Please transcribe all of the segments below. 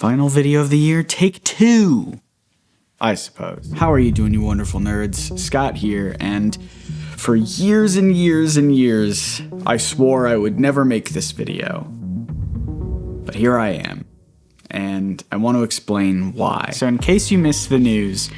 Final video of the year, take 2, I suppose. How are you doing, you wonderful nerds? Scott here, and for years and years and years, I swore I would never make this video. But here I am, and I want to explain why. So in case you missed the news,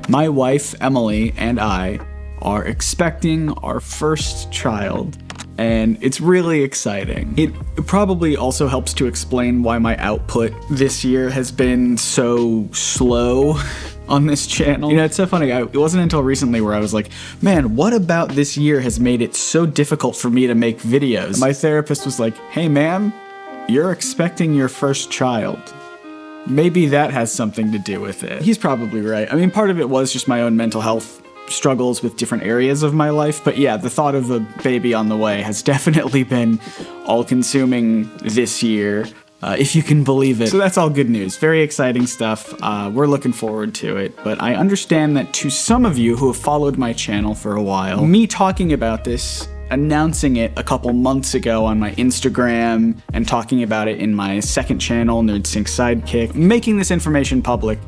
my wife, Emily, and I are expecting our first child, and it's really exciting. It probably also helps to explain why my output this year has been so slow on this channel. You know, it's so funny, it wasn't until recently where I was like, man, what about this year has made it so difficult for me to make videos? My therapist was like, hey ma'am, you're expecting your first child. Maybe that has something to do with it. He's probably right. I mean, part of it was just my own mental health struggles with different areas of my life, but yeah, the thought of a baby on the way has definitely been all-consuming this year, if you can believe it. So that's all good news. Very exciting stuff. We're looking forward to it, but I understand that to some of you who have followed my channel for a while, me talking about this, announcing it a couple months ago on my Instagram, and talking about it in my second channel, NerdSync Sidekick, making this information public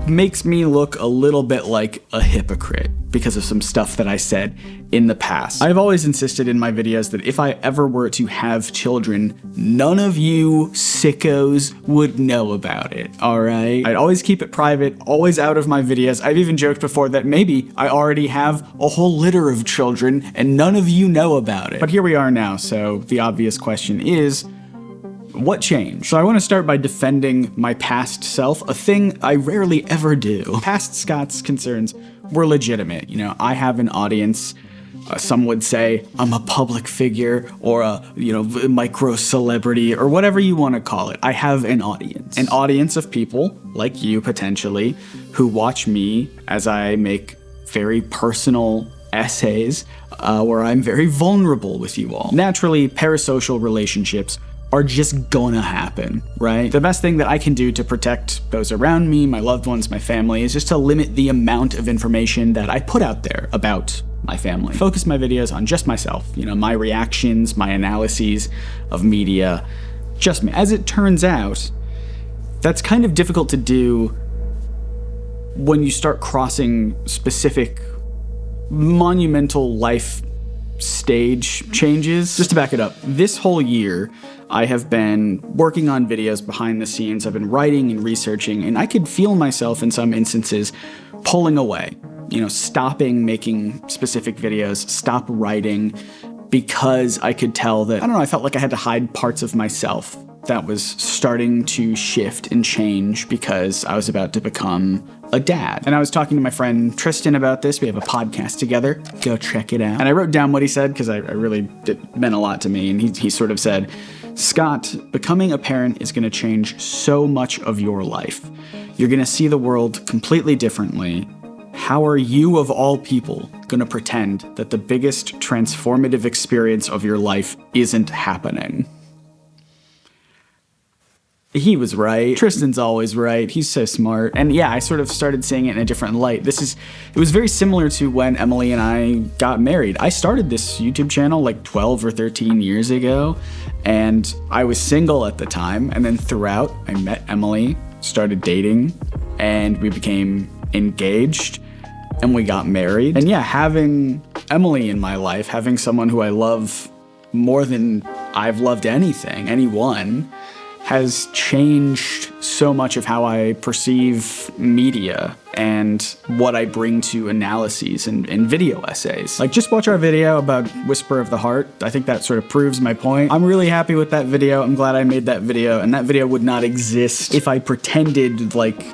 makes me look a little bit like a hypocrite because of some stuff that I said in the past. I've always insisted in my videos that if I ever were to have children, none of you sickos would know about it, alright? I'd always keep it private, always out of my videos. I've even joked before that maybe I already have a whole litter of children and none of you know about it. But here we are now, so the obvious question is, what changed? So I want to start by defending my past self, a thing I rarely ever do. Past Scott's concerns were legitimate. You know, I have an audience. Some would say I'm a public figure or a, micro celebrity or whatever you want to call it. I have an audience of people like you potentially who watch me as I make very personal essays where I'm very vulnerable with you all. Naturally, parasocial relationships are just gonna happen, right? The best thing that I can do to protect those around me, my loved ones, my family, is just to limit the amount of information that I put out there about my family. Focus my videos on just myself, my reactions, my analyses of media, just me. As it turns out, that's kind of difficult to do when you start crossing specific monumental life stage changes. Just to back it up, this whole year, I have been working on videos behind the scenes. I've been writing and researching, and I could feel myself in some instances pulling away, stopping making specific videos, stop writing, because I could tell that, I felt like I had to hide parts of myself that was starting to shift and change because I was about to become a dad. And I was talking to my friend Tristan about this. We have a podcast together. Go check it out. And I wrote down what he said because it meant a lot to me. And he sort of said, Scott, becoming a parent is going to change so much of your life. You're going to see the world completely differently. How are you, of all people, going to pretend that the biggest transformative experience of your life isn't happening? He was right. Tristan's always right. He's so smart. And yeah, I sort of started seeing it in a different light. It was very similar to when Emily and I got married. I started this YouTube channel like 12 or 13 years ago, and I was single at the time. And then throughout, I met Emily, started dating, and we became engaged, and we got married. And yeah, having Emily in my life, having someone who I love more than I've loved anyone, has changed so much of how I perceive media and what I bring to analyses and video essays. Like, just watch our video about Whisper of the Heart. I think that sort of proves my point. I'm really happy with that video. I'm glad I made that video, and that video would not exist if I pretended like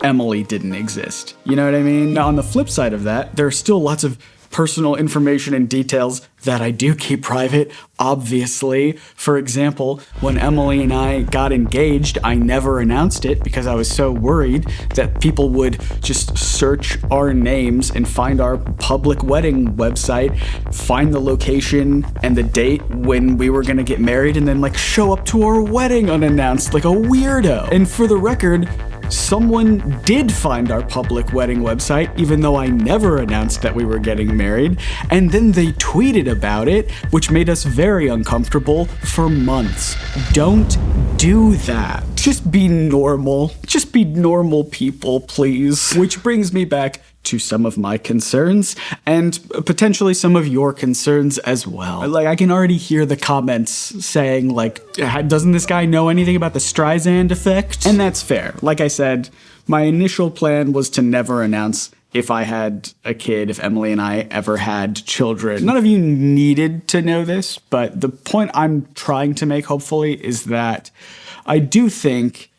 Emily didn't exist. You know what I mean? Now, on the flip side of that, there are still lots of personal information and details that I do keep private, obviously. For example, when Emily and I got engaged, I never announced it because I was so worried that people would just search our names and find our public wedding website, find the location and the date when we were gonna get married, and then show up to our wedding unannounced like a weirdo. And for the record, someone did find our public wedding website, even though I never announced that we were getting married, and then they tweeted about it, which made us very uncomfortable for months. Don't do that. Just be normal. Just be normal people, please. Which brings me back to some of my concerns, and potentially some of your concerns as well. Like, I can already hear the comments saying, like, doesn't this guy know anything about the Streisand effect? And that's fair. Like I said, my initial plan was to never announce if I had a kid, if Emily and I ever had children. None of you needed to know this, but the point I'm trying to make, hopefully, is that I do think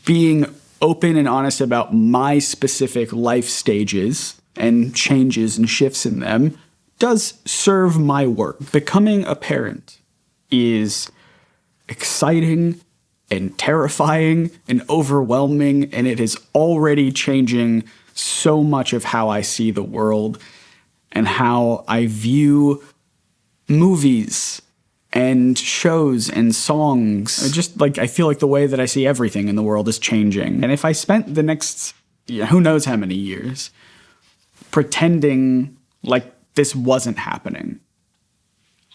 being open and honest about my specific life stages and changes and shifts in them does serve my work. Becoming a parent is exciting and terrifying and overwhelming, and it is already changing so much of how I see the world and how I view movies and shows and songs. Just like, I feel like the way that I see everything in the world is changing. And if I spent the next, who knows how many years, pretending like this wasn't happening,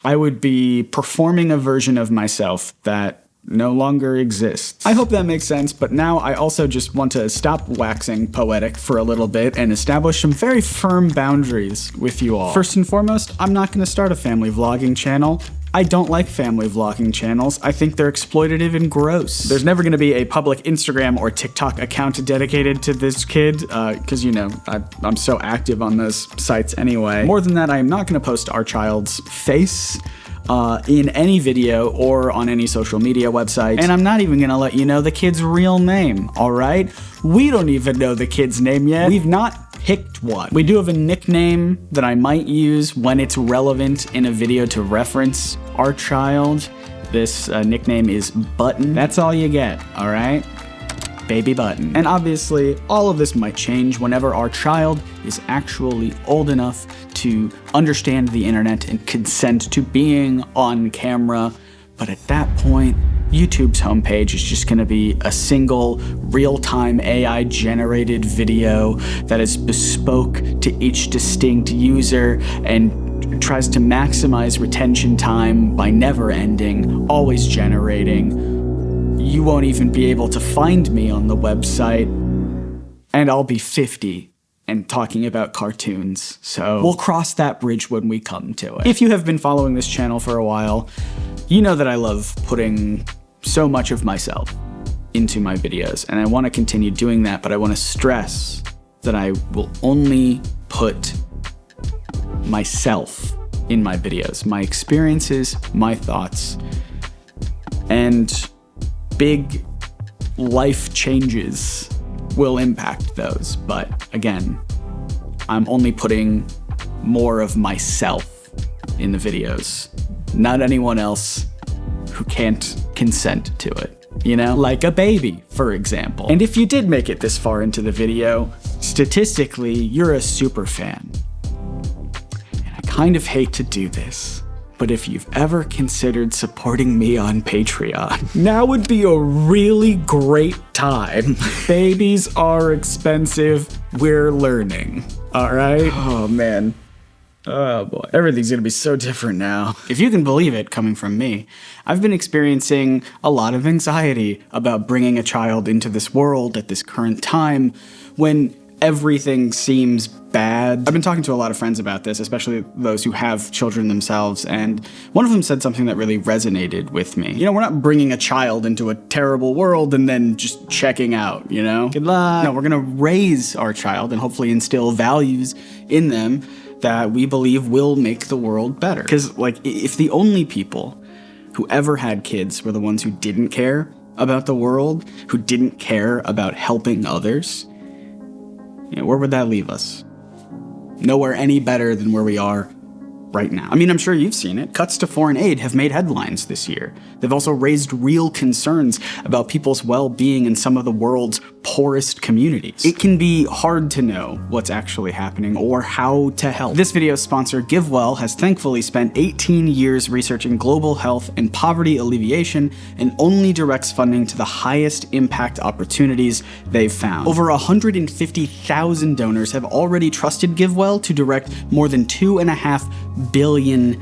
I would be performing a version of myself that no longer exists. I hope that makes sense, but now I also just want to stop waxing poetic for a little bit and establish some very firm boundaries with you all. First and foremost, I'm not going to start a family vlogging channel. I don't like family vlogging channels. I think they're exploitative and gross. There's never gonna be a public Instagram or TikTok account dedicated to this kid, because, I'm so active on those sites anyway. More than that, I am not gonna post our child's face in any video or on any social media website. And I'm not even gonna let you know the kid's real name, all right? We don't even know the kid's name yet. We've not picked one. We do have a nickname that I might use when it's relevant in a video to reference our child. This nickname is Button. That's all you get, all right? Baby Button. And obviously, all of this might change whenever our child is actually old enough to understand the internet and consent to being on camera. But at that point, YouTube's homepage is just gonna be a single real-time AI-generated video that is bespoke to each distinct user and tries to maximize retention time by never ending, always generating. You won't even be able to find me on the website, and I'll be 50 and talking about cartoons, so we'll cross that bridge when we come to it. If you have been following this channel for a while, you know that I love putting so much of myself into my videos, and I want to continue doing that, but I want to stress that I will only put myself in my videos, my experiences, my thoughts, and big life changes will impact those. But again, I'm only putting more of myself in the videos, not anyone else who can't consent to it, like a baby, for example. And if you did make it this far into the video, statistically, you're a super fan. And I kind of hate to do this, but if you've ever considered supporting me on Patreon, now would be a really great time. Babies are expensive. We're learning, all right? Oh, man. Oh boy, everything's gonna be so different now. If you can believe it, coming from me, I've been experiencing a lot of anxiety about bringing a child into this world at this current time when everything seems bad. I've been talking to a lot of friends about this, especially those who have children themselves, and one of them said something that really resonated with me. We're not bringing a child into a terrible world and then just checking out, Good luck. No, we're gonna raise our child and hopefully instill values in them that we believe will make the world better. Because, if the only people who ever had kids were the ones who didn't care about the world, who didn't care about helping others, where would that leave us? Nowhere any better than where we are right now. I mean, I'm sure you've seen it. Cuts to foreign aid have made headlines this year. They've also raised real concerns about people's well-being in some of the world's poorest communities. It can be hard to know what's actually happening or how to help. This video's sponsor, GiveWell, has thankfully spent 18 years researching global health and poverty alleviation and only directs funding to the highest impact opportunities they've found. Over 150,000 donors have already trusted GiveWell to direct more than $2.5 billion.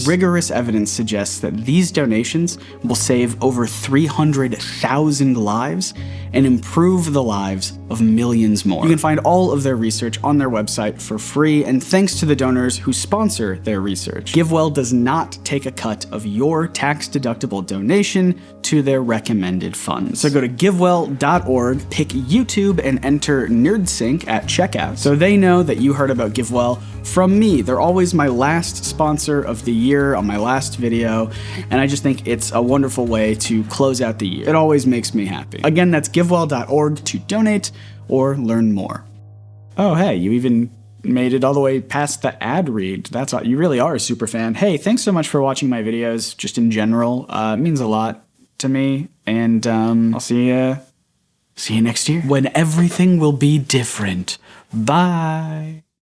Rigorous evidence suggests that these donations will save over 300,000 lives and improve the lives of millions more. You can find all of their research on their website for free, and thanks to the donors who sponsor their research. GiveWell does not take a cut of your tax-deductible donation to their recommended funds. So go to givewell.org, pick YouTube, and enter NerdSync at checkout so they know that you heard about GiveWell from me. They're always my last sponsor of the year on my last video, and I just think it's a wonderful way to close out the year. It always makes me happy. Again, that's givewell.org to donate or learn more. Oh, hey, you even made it all the way past the ad read. That's all. You really are a super fan. Hey, thanks so much for watching my videos, just in general. It means a lot to me, and I'll see you next year when everything will be different. Bye.